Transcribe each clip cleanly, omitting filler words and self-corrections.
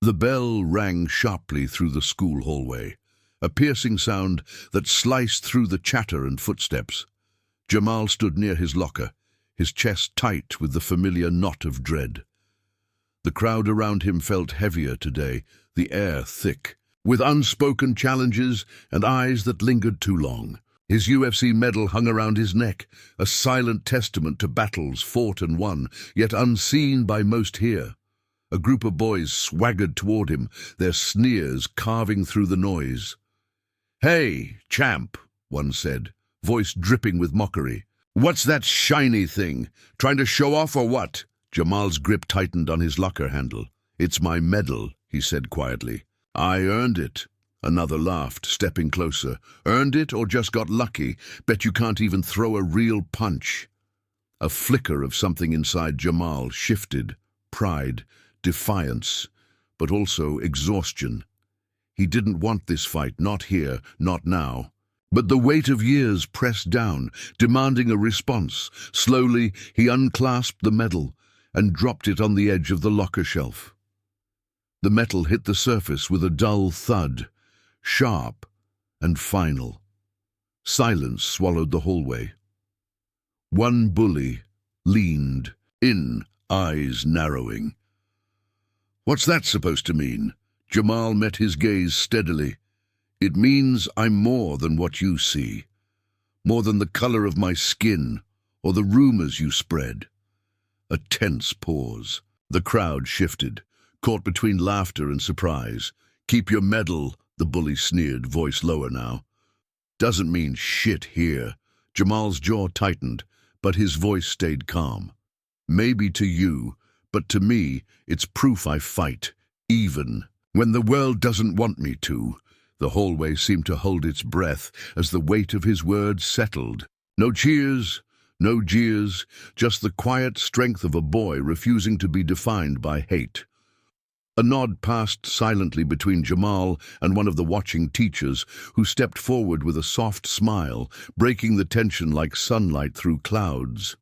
The bell rang sharply through the school hallway, a piercing sound that sliced through the chatter and footsteps. Jamal stood near his locker, his chest tight with the familiar knot of dread. The crowd around him felt heavier today, the air thick, with unspoken challenges and eyes that lingered too long. His UFC medal hung around his neck, a silent testament to battles fought and won, yet unseen by most here. A group of boys swaggered toward him, their sneers carving through the noise. "Hey, champ," one said, voice dripping with mockery. "What's that shiny thing? Trying to show off or what?" Jamal's grip tightened on his locker handle. "It's my medal," he said quietly. "I earned it." Another laughed, stepping closer. "Earned it or just got lucky? Bet you can't even throw a real punch." A flicker of something inside Jamal shifted, pride, defiance, but also exhaustion. He didn't want this fight, not here, not now. But the weight of years pressed down, demanding a response. Slowly, he unclasped the medal and dropped it on the edge of the locker shelf. The metal hit the surface with a dull thud, sharp and final. Silence swallowed the hallway. One bully leaned in, eyes narrowing. "What's that supposed to mean?" Jamal met his gaze steadily. "It means I'm more than what you see, more than the color of my skin or the rumors you spread." A tense pause. The crowd shifted, caught between laughter and surprise. "Keep your medal," the bully sneered, voice lower now. "Doesn't mean shit here." Jamal's jaw tightened, but his voice stayed calm. "Maybe to you, but to me, it's proof I fight, even when the world doesn't want me to." The hallway seemed to hold its breath as the weight of his words settled. No cheers, no jeers, just the quiet strength of a boy refusing to be defined by hate. A nod passed silently between Jamal and one of the watching teachers, who stepped forward with a soft smile, breaking the tension like sunlight through clouds.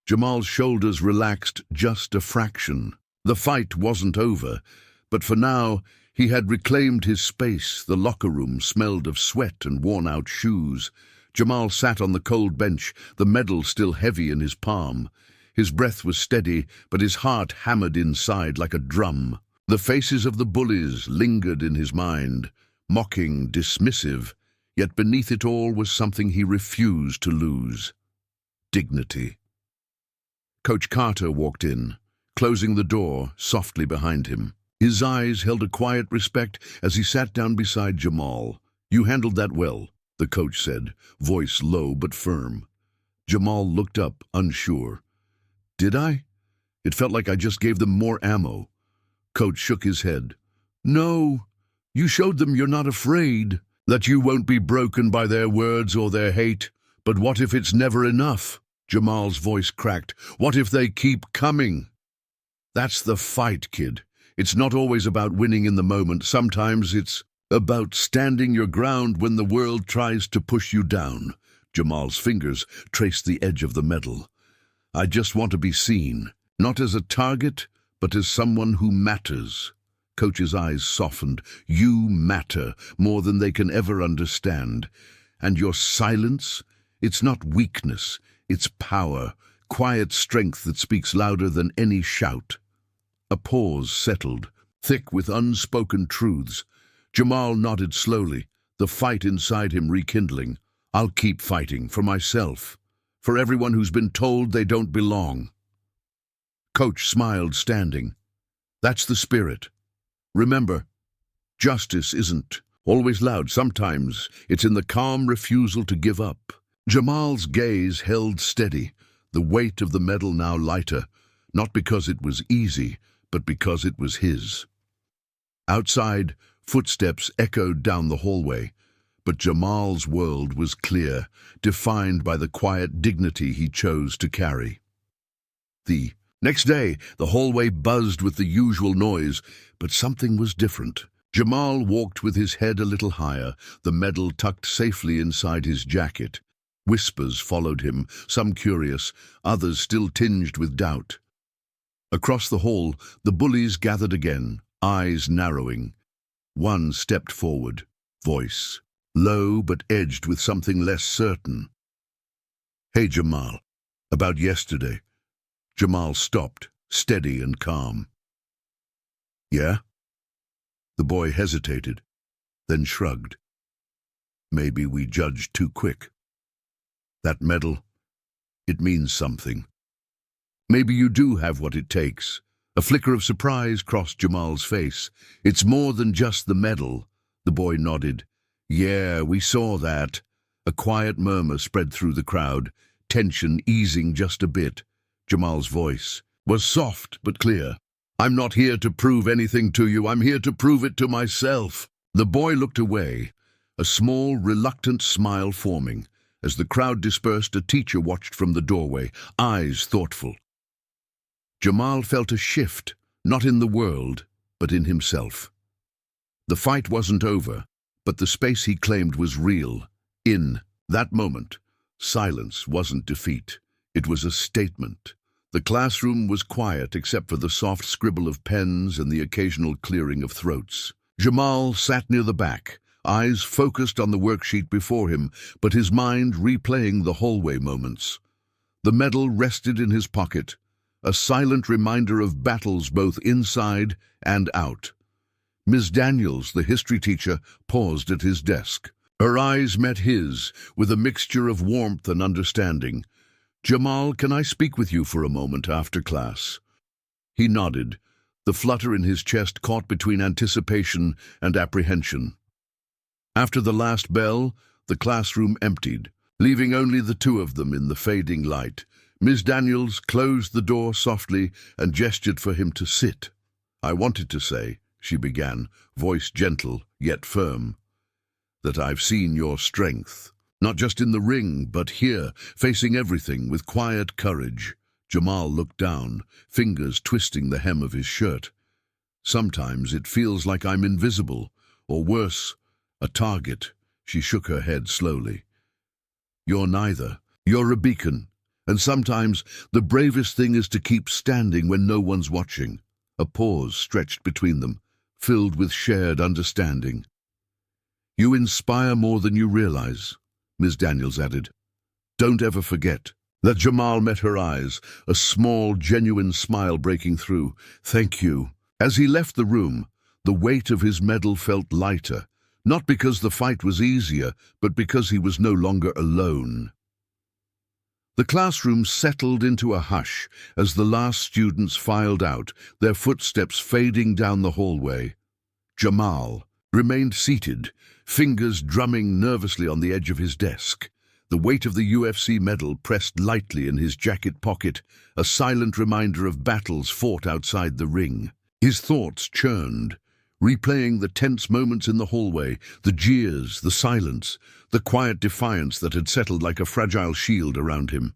Jamal's shoulders relaxed just a fraction. The fight wasn't over, but for now he had reclaimed his space. The locker room smelled of sweat and worn-out shoes. Jamal sat on the cold bench, the medal still heavy in his palm. His breath was steady, but his heart hammered inside like a drum. The faces of the bullies lingered in his mind, mocking, dismissive, yet beneath it all was something he refused to lose: dignity. Coach Carter walked in, closing the door softly behind him. His eyes held a quiet respect as he sat down beside Jamal. "You handled that well," the coach said, voice low but firm. Jamal looked up, unsure. "Did I? It felt like I just gave them more ammo." Coach shook his head. "No, you showed them you're not afraid, that you won't be broken by their words or their hate. But what if it's never enough?" Jamal's voice cracked. "What if they keep coming?" "That's the fight, kid. It's not always about winning in the moment. Sometimes it's about standing your ground when the world tries to push you down." Jamal's fingers traced the edge of the medal. "I just want to be seen, not as a target, but as someone who matters." Coach's eyes softened. "You matter more than they can ever understand. And your silence, it's not weakness, it's power, quiet strength that speaks louder than any shout." A pause settled, thick with unspoken truths. Jamal nodded slowly, the fight inside him rekindling. "I'll keep fighting, for myself, for everyone who's been told they don't belong." Coach smiled, standing. "That's the spirit. Remember, justice isn't always loud. Sometimes it's in the calm refusal to give up." Jamal's gaze held steady, the weight of the medal now lighter, not because it was easy, but because it was his. Outside, footsteps echoed down the hallway, but Jamal's world was clear, defined by the quiet dignity he chose to carry. The next day, the hallway buzzed with the usual noise, but something was different. Jamal walked with his head a little higher, the medal tucked safely inside his jacket. Whispers followed him, some curious, others still tinged with doubt. Across the hall, the bullies gathered again, eyes narrowing. One stepped forward, voice low but edged with something less certain. "Hey, Jamal. About yesterday." Jamal stopped, steady and calm. "Yeah?" The boy hesitated, then shrugged. "Maybe we judged too quick. That medal, it means something. Maybe you do have what it takes." A flicker of surprise crossed Jamal's face. "It's more than just the medal." The boy nodded. "Yeah, we saw that." A quiet murmur spread through the crowd, tension easing just a bit. Jamal's voice was soft but clear. "I'm not here to prove anything to you. I'm here to prove it to myself." The boy looked away, a small, reluctant smile forming. As the crowd dispersed, a teacher watched from the doorway, eyes thoughtful. Jamal felt a shift, not in the world, but in himself. The fight wasn't over, but the space he claimed was real. In that moment, silence wasn't defeat. It was a statement. The classroom was quiet except for the soft scribble of pens and the occasional clearing of throats. Jamal sat near the back, eyes focused on the worksheet before him, but his mind replaying the hallway moments. The medal rested in his pocket, a silent reminder of battles both inside and out. Miss Daniels, the history teacher, paused at his desk. Her eyes met his, with a mixture of warmth and understanding. "Jamal, can I speak with you for a moment after class?" He nodded, the flutter in his chest caught between anticipation and apprehension. After the last bell, the classroom emptied, leaving only the two of them in the fading light. Miss Daniels closed the door softly and gestured for him to sit. "I wanted to say," she began, voice gentle yet firm, "that I've seen your strength, not just in the ring, but here, facing everything with quiet courage." Jamal looked down, fingers twisting the hem of his shirt. "Sometimes it feels like I'm invisible, or worse, a target." She shook her head slowly. "You're neither. You're a beacon. And sometimes the bravest thing is to keep standing when no one's watching." A pause stretched between them, filled with shared understanding. "You inspire more than you realize," Ms. Daniels added. "Don't ever forget." That Jamal met her eyes, a small, genuine smile breaking through. "Thank you." As he left the room, the weight of his medal felt lighter, not because the fight was easier, but because he was no longer alone. The classroom settled into a hush as the last students filed out, their footsteps fading down the hallway. Jamal remained seated, fingers drumming nervously on the edge of his desk. The weight of the UFC medal pressed lightly in his jacket pocket, a silent reminder of battles fought outside the ring. His thoughts churned, replaying the tense moments in the hallway, the jeers, the silence, the quiet defiance that had settled like a fragile shield around him.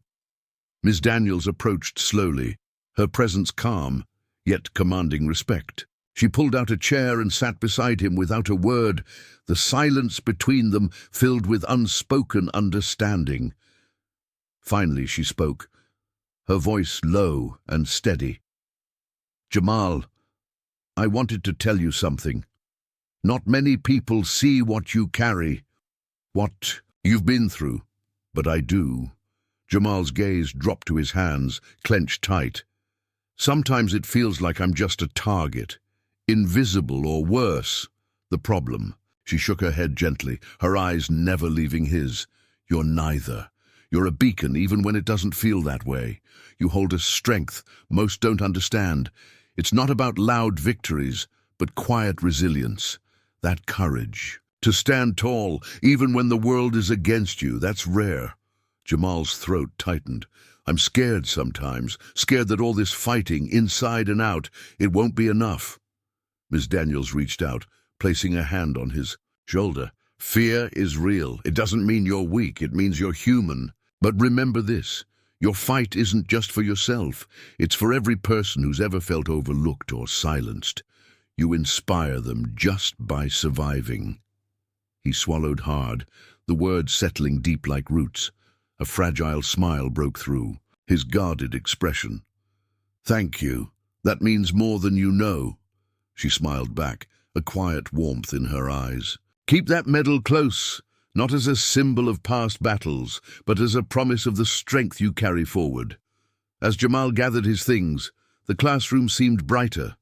Miss Daniels approached slowly, her presence calm, yet commanding respect. She pulled out a chair and sat beside him without a word, the silence between them filled with unspoken understanding. Finally she spoke, her voice low and steady. "Jamal, I wanted to tell you something. Not many people see what you carry, what you've been through, but I do." Jamal's gaze dropped to his hands, clenched tight. "Sometimes it feels like I'm just a target, invisible or worse. The problem." She shook her head gently, her eyes never leaving his. "You're neither. You're a beacon even when it doesn't feel that way. You hold a strength most don't understand. It's not about loud victories, but quiet resilience. That courage. To stand tall, even when the world is against you, that's rare." Jamal's throat tightened. "I'm scared sometimes, scared that all this fighting, inside and out, it won't be enough." Miss Daniels reached out, placing a hand on his shoulder. "Fear is real. It doesn't mean you're weak, it means you're human. But remember this. Your fight isn't just for yourself. It's for every person who's ever felt overlooked or silenced. You inspire them just by surviving." He swallowed hard, the words settling deep like roots. A fragile smile broke through, his guarded expression. "Thank you. That means more than you know." She smiled back, a quiet warmth in her eyes. Keep that medal close, not as a symbol of past battles, but as a promise of the strength you carry forward. As Jamal gathered his things, the classroom seemed brighter,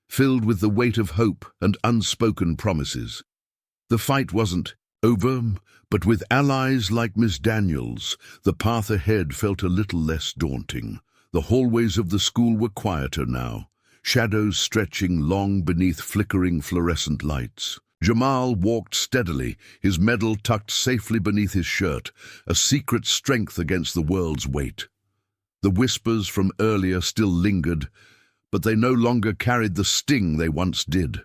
filled with the weight of hope and unspoken promises. The fight wasn't over, but with allies like Miss Daniels, the path ahead felt a little less daunting. The hallways of the school were quieter now, shadows stretching long beneath flickering fluorescent lights. Jamal walked steadily, his medal tucked safely beneath his shirt, a secret strength against the world's weight. The whispers from earlier still lingered, but they no longer carried the sting they once did.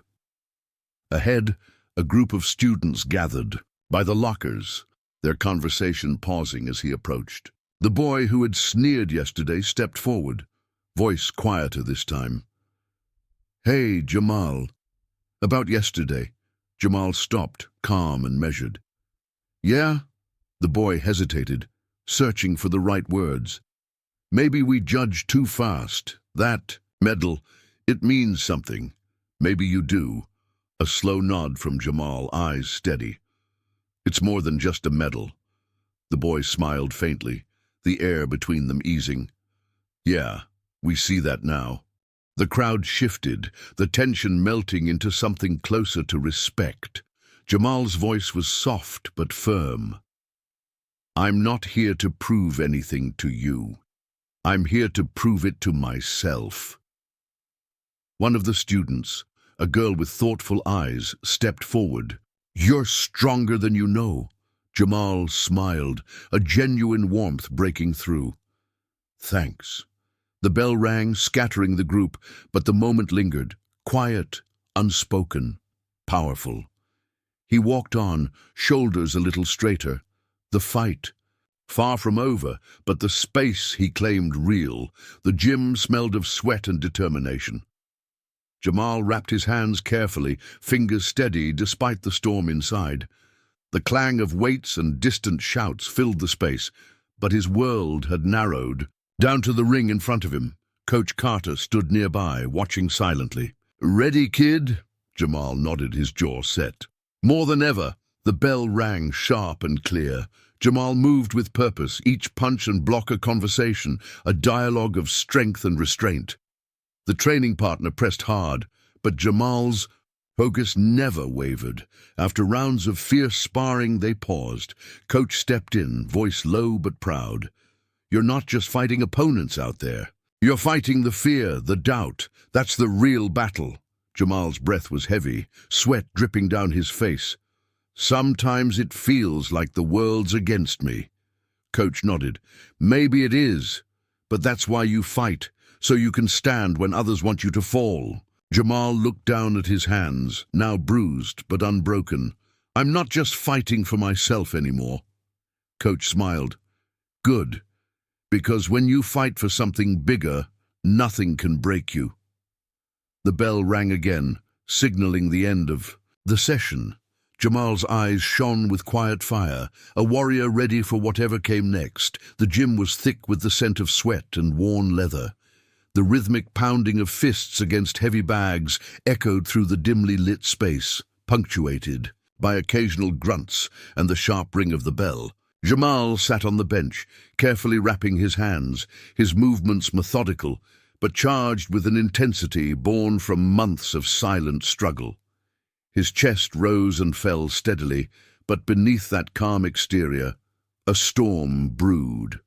Ahead, a group of students gathered by the lockers, their conversation pausing as he approached. The boy who had sneered yesterday stepped forward, voice quieter this time. "Hey, Jamal." "About yesterday." Jamal stopped, calm and measured. "Yeah?" The boy hesitated, searching for the right words. "Maybe we judge too fast. That medal, it means something. Maybe you do." A slow nod from Jamal, eyes steady. "It's more than just a medal." The boy smiled faintly, the air between them easing. "Yeah, we see that now." The crowd shifted, the tension melting into something closer to respect. Jamal's voice was soft but firm. "I'm not here to prove anything to you. I'm here to prove it to myself." One of the students, a girl with thoughtful eyes, stepped forward. "You're stronger than you know." Jamal smiled, a genuine warmth breaking through. "Thanks." The bell rang, scattering the group, but the moment lingered, quiet, unspoken, powerful. He walked on, shoulders a little straighter. The fight, far from over, but the space he claimed real. The gym smelled of sweat and determination. Jamal wrapped his hands carefully, fingers steady despite the storm inside. The clang of weights and distant shouts filled the space, but his world had narrowed. Down to the ring in front of him, Coach Carter stood nearby, watching silently. "Ready, kid?" Jamal nodded, his jaw set. More than ever, the bell rang sharp and clear. Jamal moved with purpose, each punch and block a conversation, a dialogue of strength and restraint. The training partner pressed hard, but Jamal's focus never wavered. After rounds of fierce sparring, they paused. Coach stepped in, voice low but proud. "You're not just fighting opponents out there. You're fighting the fear, the doubt. That's the real battle." Jamal's breath was heavy, sweat dripping down his face. "Sometimes it feels like the world's against me." Coach nodded. "Maybe it is, but that's why you fight, so you can stand when others want you to fall." Jamal looked down at his hands, now bruised but unbroken. "I'm not just fighting for myself anymore." Coach smiled. "Good, because when you fight for something bigger, nothing can break you." The bell rang again, signaling the end of the session. Jamal's eyes shone with quiet fire, a warrior ready for whatever came next. The gym was thick with the scent of sweat and worn leather. The rhythmic pounding of fists against heavy bags echoed through the dimly lit space, punctuated by occasional grunts and the sharp ring of the bell. Jamal sat on the bench, carefully wrapping his hands, his movements methodical, but charged with an intensity born from months of silent struggle. His chest rose and fell steadily, but beneath that calm exterior, a storm brewed,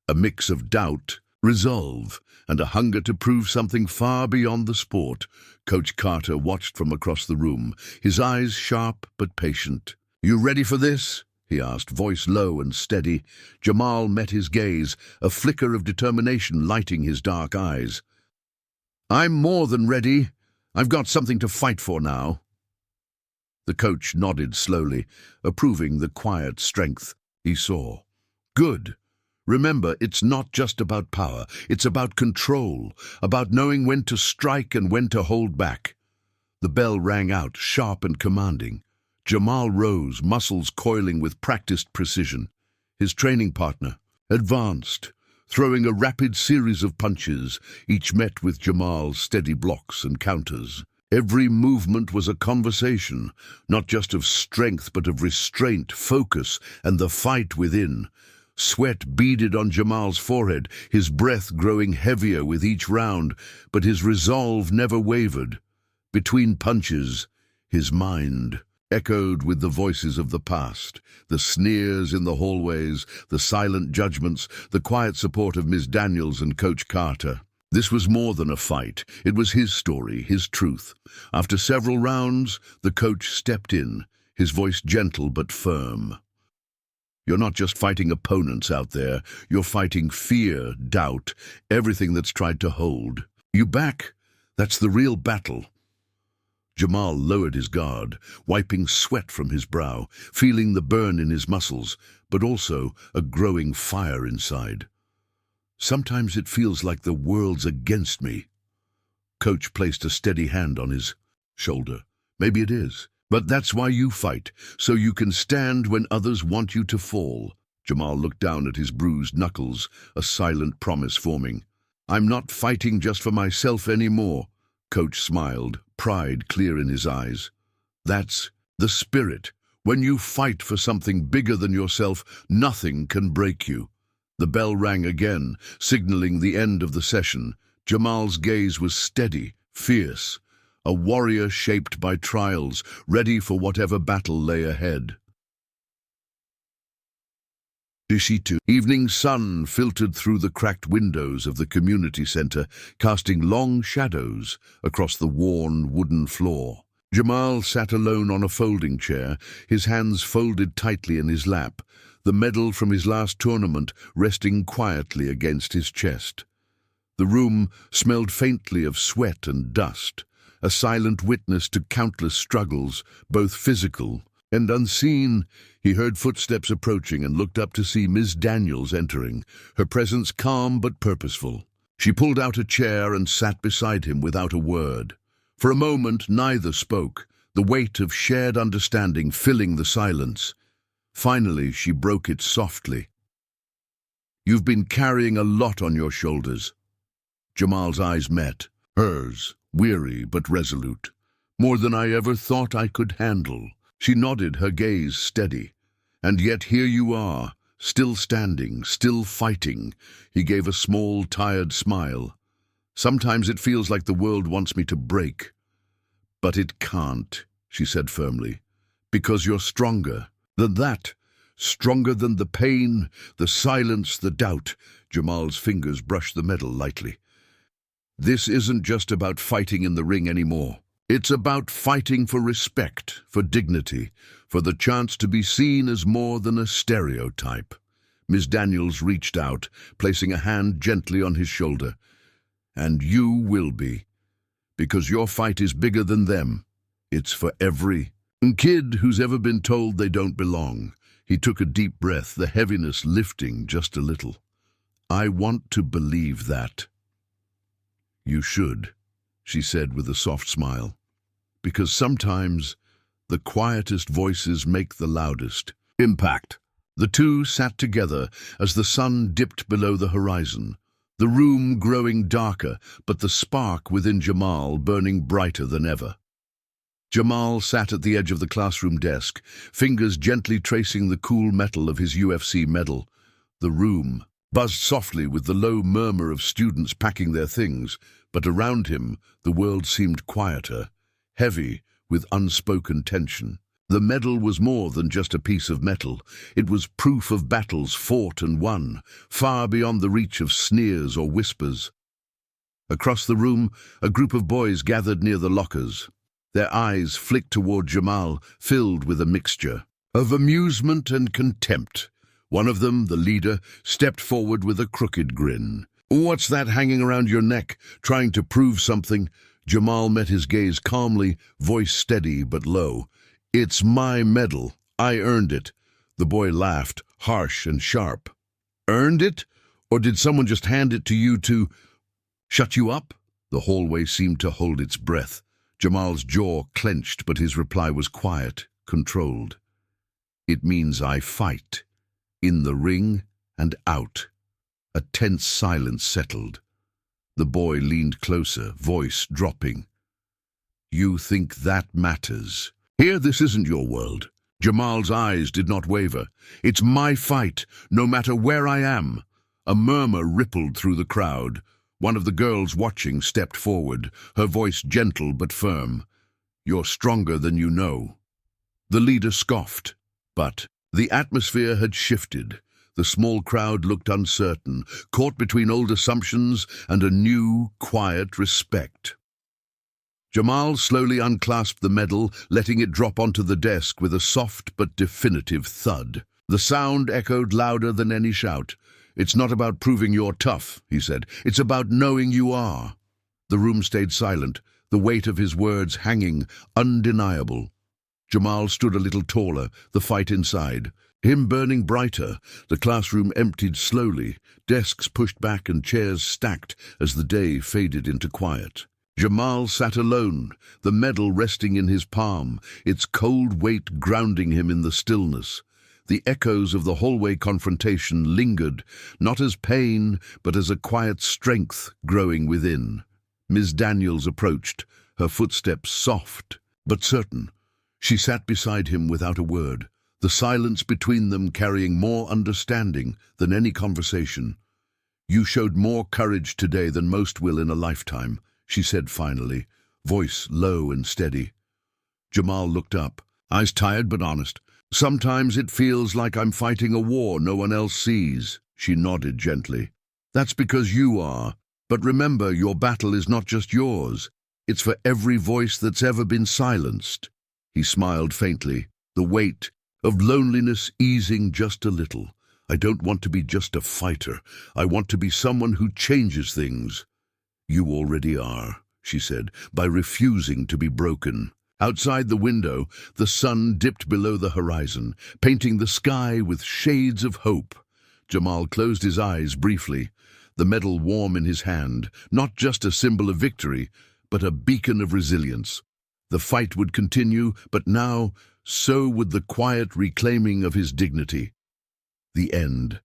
a mix of doubt, resolve, and a hunger to prove something far beyond the sport. Coach Carter watched from across the room, his eyes sharp but patient. "You ready for this?" he asked, voice low and steady. Jamal met his gaze, a flicker of determination lighting his dark eyes. "I'm more than ready. I've got something to fight for now." The coach nodded slowly, approving the quiet strength he saw. "Good. Remember, it's not just about power. It's about control, about knowing when to strike and when to hold back." The bell rang out, sharp and commanding. Jamal rose, muscles coiling with practiced precision. His training partner advanced, throwing a rapid series of punches, each met with Jamal's steady blocks and counters. Every movement was a conversation, not just of strength but of restraint, focus, and the fight within. Sweat beaded on Jamal's forehead, his breath growing heavier with each round, but his resolve never wavered. Between punches, his mind echoed with the voices of the past, the sneers in the hallways, the silent judgments, the quiet support of Miss Daniels and Coach Carter. This was more than a fight. It was his story, his truth. After several rounds, the coach stepped in, his voice gentle but firm. You're not just fighting opponents out there. You're fighting fear, doubt, everything that's tried to hold you back. That's the real battle. Jamal lowered his guard, wiping sweat from his brow, feeling the burn in his muscles, but also a growing fire inside. Sometimes it feels like the world's against me. Coach placed a steady hand on his shoulder. Maybe it is, but that's why you fight, so you can stand when others want you to fall. Jamal looked down at his bruised knuckles, a silent promise forming. I'm not fighting just for myself anymore. Coach smiled, pride clear in his eyes. That's the spirit. When you fight for something bigger than yourself, nothing can break you. The bell rang again, signaling the end of the session. Jamal's gaze was steady, fierce, a warrior shaped by trials, ready for whatever battle lay ahead. Evening sun filtered through the cracked windows of the community center, casting long shadows across the worn wooden floor. Jamal sat alone on a folding chair, his hands folded tightly in his lap, the medal from his last tournament resting quietly against his chest. The room smelled faintly of sweat and dust, a silent witness to countless struggles, both physical and unseen. He heard footsteps approaching and looked up to see Miss Daniels entering, her presence calm but purposeful. She pulled out a chair and sat beside him without a word. For a moment, neither spoke, the weight of shared understanding filling the silence. Finally, she broke it softly. You've been carrying a lot on your shoulders. Jamal's eyes met, hers, weary but resolute. More than I ever thought I could handle. She nodded, her gaze steady. And yet here you are, still standing, still fighting. He gave a small, tired smile. Sometimes it feels like the world wants me to break. But it can't, she said firmly, because you're stronger than that. Stronger than the pain, the silence, the doubt. Jamal's fingers brushed the medal lightly. This isn't just about fighting in the ring anymore. It's about fighting for respect, for dignity, for the chance to be seen as more than a stereotype. Miss Daniels reached out, placing a hand gently on his shoulder. And you will be, because your fight is bigger than them. It's for every kid who's ever been told they don't belong. He took a deep breath, the heaviness lifting just a little. I want to believe that. You should, she said with a soft smile. Because sometimes the quietest voices make the loudest impact. The two sat together as the sun dipped below the horizon, the room growing darker, but the spark within Jamal burning brighter than ever. Jamal sat at the edge of the classroom desk, fingers gently tracing the cool metal of his UFC medal. The room buzzed softly with the low murmur of students packing their things, but around him the world seemed quieter, heavy with unspoken tension. The medal was more than just a piece of metal. It was proof of battles fought and won, far beyond the reach of sneers or whispers. Across the room, a group of boys gathered near the lockers. Their eyes flicked toward Jamal, filled with a mixture of amusement and contempt. One of them, the leader, stepped forward with a crooked grin. What's that hanging around your neck, trying to prove something? Jamal met his gaze calmly, voice steady but low. It's my medal. I earned it. The boy laughed, harsh and sharp. Earned it? Or did someone just hand it to you to shut you up? The hallway seemed to hold its breath. Jamal's jaw clenched, but his reply was quiet, controlled. It means I fight. In the ring and out. A tense silence settled. The boy leaned closer, voice dropping. You think that matters. Here, this isn't your world. Jamal's eyes did not waver. It's my fight, no matter where I am. A murmur rippled through the crowd. One of the girls watching stepped forward, her voice gentle but firm. You're stronger than you know. The leader scoffed, but the atmosphere had shifted. The small crowd looked uncertain, caught between old assumptions and a new, quiet respect. Jamal slowly unclasped the medal, letting it drop onto the desk with a soft but definitive thud. The sound echoed louder than any shout. It's not about proving you're tough, he said. It's about knowing you are. The room stayed silent, the weight of his words hanging, undeniable. Jamal stood a little taller, the fight inside. Him burning brighter, the classroom emptied slowly, desks pushed back and chairs stacked as the day faded into quiet. Jamal sat alone, the medal resting in his palm, its cold weight grounding him in the stillness. The echoes of the hallway confrontation lingered, not as pain, but as a quiet strength growing within. Miss Daniels approached, her footsteps soft but certain. She sat beside him without a word, the silence between them carrying more understanding than any conversation. You showed more courage today than most will in a lifetime, she said finally, voice low and steady. Jamal looked up, eyes tired but honest. Sometimes it feels like I'm fighting a war no one else sees, she nodded gently. That's because you are. But remember, your battle is not just yours. It's for every voice that's ever been silenced. He smiled faintly, the weight of loneliness easing just a little. I don't want to be just a fighter. I want to be someone who changes things. You already are, she said, by refusing to be broken. Outside the window, the sun dipped below the horizon, painting the sky with shades of hope. Jamal closed his eyes briefly, the medal warm in his hand, not just a symbol of victory, but a beacon of resilience. The fight would continue, but now, so would the quiet reclaiming of his dignity. The end.